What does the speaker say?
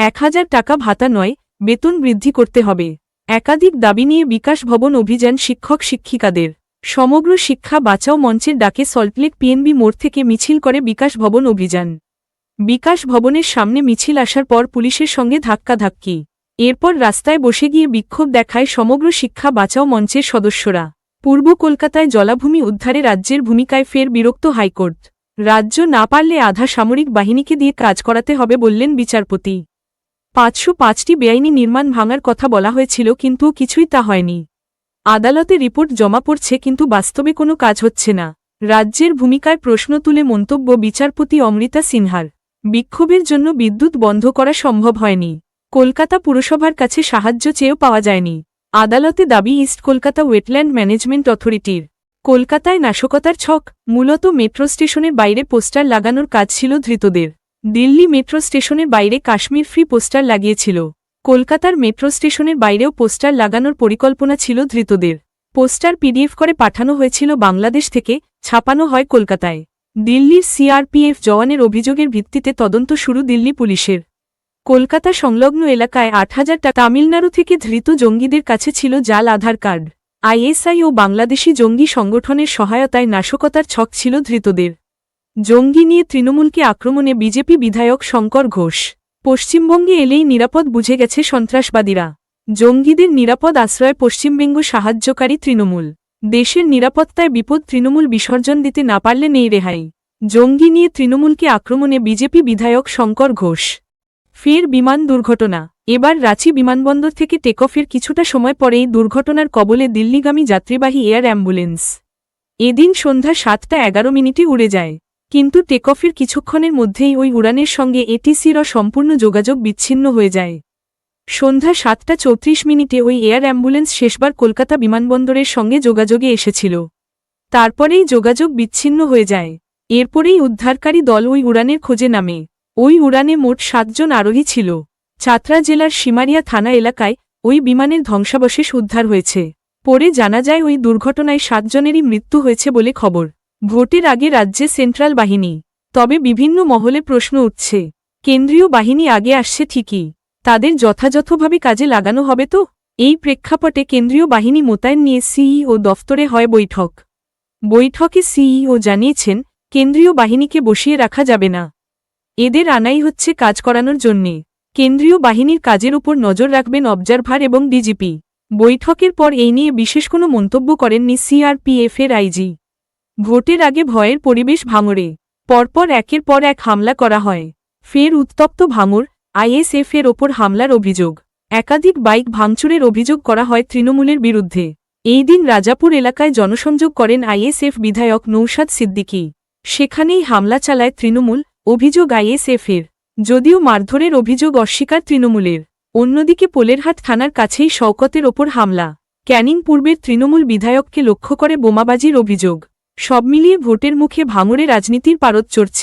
1000 টাকা ভাতা নয়, বেতন বৃদ্ধি করতে হবে। একাধিক দাবি নিয়ে বিকাশ ভবন অভিযান শিক্ষক শিক্ষিকাদের। সমগ্র শিক্ষা বাঁচাও মঞ্চের ডাকে সল্টলেক পিএনবি মোড় থেকে মিছিল করে বিকাশ ভবন অভিযান। বিকাশ ভবনের সামনে মিছিল আসার পর পুলিশের সঙ্গে ধাক্কাধাক্কি। এরপর রাস্তায় বসে গিয়ে বিক্ষোভ দেখায় সমগ্র শিক্ষা বাঁচাও মঞ্চের সদস্যরা। পূর্ব কলকাতায় জলাভূমি উদ্ধারে রাজ্যের ভূমিকায় ফের বিরক্ত হাইকোর্ট। রাজ্য না পারলে আধা সামরিক বাহিনীকে দিয়ে কাজ করাতে হবে বললেন বিচারপতি। 505টি বেআইনি নির্মাণ ভাঙার কথা বলা হয়েছিল, কিন্তু কিছুই তা হয়নি। আদালতে রিপোর্ট জমা পড়ছে, কিন্তু বাস্তবে কোনো কাজ হচ্ছে না। রাজ্যের ভূমিকায় প্রশ্ন তুলে মন্তব্য বিচারপতি অমৃতা সিনহার। বিক্ষোভের জন্য বিদ্যুৎ বন্ধ করা সম্ভব হয়নি। কলকাতা পুরসভার কাছে সাহায্য চেয়েও পাওয়া যায়নি। আদালতে দাবি ইস্ট কলকাতা ওয়েটল্যান্ড ম্যানেজমেন্ট অথরিটির। কলকাতায় নাশকতার ছক। মূলত মেট্রো স্টেশনের বাইরে পোস্টার লাগানোর কাজ ছিল ধৃতদের। দিল্লি মেট্রো স্টেশনের বাইরে কাশ্মীর ফ্রি পোস্টার লাগিয়েছিল। কলকাতার মেট্রো স্টেশনের বাইরেও পোস্টার লাগানোর পরিকল্পনা ছিল ধৃতদের। পোস্টার পিডিএফ করে পাঠানো হয়েছিল বাংলাদেশ থেকে, ছাপানো হয় কলকাতায়। দিল্লির সিআরপিএফ জওয়ানের অভিযোগের ভিত্তিতে তদন্ত শুরু দিল্লি পুলিশের। কলকাতা সংলগ্ন এলাকায় 8000 টাকা তামিলনাড়ু থেকে ধৃত জঙ্গিদের কাছে ছিল জাল আধার কার্ড। আইএসআই ও বাংলাদেশি জঙ্গি সংগঠনের সহায়তায় নাশকতার ছক ছিল ধৃতদের। জঙ্গি নিয়ে তৃণমূলকে আক্রমণে বিজেপি বিধায়ক শঙ্কর ঘোষ। পশ্চিমবঙ্গে এলেই নিরাপদ বুঝে গেছে সন্ত্রাসবাদীরা। জঙ্গিদের নিরাপদ আশ্রয় পশ্চিমবঙ্গ সাহায্যকারী তৃণমূল। দেশের নিরাপত্তায় বিপদ, তৃণমূল বিসর্জন দিতে না পারলে নেই রেহাই। জঙ্গি নিয়ে তৃণমূলকে আক্রমণে বিজেপি বিধায়ক শঙ্কর ঘোষ। ফের বিমান দুর্ঘটনা। এবার রাঁচি বিমানবন্দর থেকে টেকঅফের কিছুটা সময় পরেই দুর্ঘটনার কবলে দিল্লিগামী যাত্রীবাহী এয়ার অ্যাম্বুলেন্স। এদিন সন্ধ্যা 7:11 উড়ে যায়, কিন্তু টেকঅফের কিছুক্ষণের মধ্যেই ওই উড়ানের সঙ্গে এটিসির সম্পূর্ণ যোগাযোগ বিচ্ছিন্ন হয়ে যায়। সন্ধ্যা 7:34 ওই এয়ার অ্যাম্বুলেন্স শেষবার কলকাতা বিমানবন্দরের সঙ্গে যোগাযোগে এসেছিল। তারপরেই যোগাযোগ বিচ্ছিন্ন হয়ে যায়। এরপরেই উদ্ধারকারী দল ওই উড়ানের খোঁজে নামে। ওই উড়ানে মোট 7 জন আরোহী ছিল। চাতরা জেলার সিমারিয়া থানা এলাকায় ওই বিমানের ধ্বংসাবশেষ উদ্ধার হয়েছে। পরে জানা যায় ওই দুর্ঘটনায় 7 জনেরই মৃত্যু হয়েছে বলে খবর। ভোটের আগে রাজ্যে সেন্ট্রাল বাহিনী, তবে বিভিন্ন মহলে প্রশ্ন উঠছে, কেন্দ্রীয় বাহিনী আগে আসছে ঠিকই, তাদের যথাযথভাবে কাজে লাগানো হবে তো? এই প্রেক্ষাপটে কেন্দ্রীয় বাহিনী মোতায়েন নিয়ে সিইও দফতরে হয় বৈঠক। বৈঠকে সিইও জানিয়েছেন, কেন্দ্রীয় বাহিনীকে বসিয়ে রাখা যাবে না। এদের আনাই হচ্ছে কাজ করানোর জন্যে। কেন্দ্রীয় বাহিনীর কাজের উপর নজর রাখবেন অবজারভার এবং ডিজিপি। বৈঠকের পর এই নিয়ে বিশেষ কোনো মন্তব্য করেননি সিআরপিএফের আইজি। ভোটের আগে ভয়ের পরিবেশ ভাঙড়ে। পরপর একের পর এক হামলা করা হয়। ফের উত্তপ্ত ভাঙড়। আইএসএফের ওপর হামলার অভিযোগ। একাধিক বাইক ভাঙচুরের অভিযোগ করা হয় তৃণমূলের বিরুদ্ধে। এই দিন রাজাপুর এলাকায় জনসংযোগ করেন আইএসএফ বিধায়ক নৌশাদ সিদ্দিকী। সেখানেই হামলা চালায় তৃণমূল, অভিযোগ আইএসএফের। যদিও মারধরের অভিযোগ অস্বীকার তৃণমূলের। অন্যদিকে পোলেরহাট থানার কাছেই শওকতের ওপর হামলা। ক্যানিং পূর্বের তৃণমূল বিধায়ককে লক্ষ্য করে বোমাবাজির অভিযোগ। সব মিলিয়ে ভোটের মুখে ভাঙড়ে রাজনীতির পারদ চড়ছে।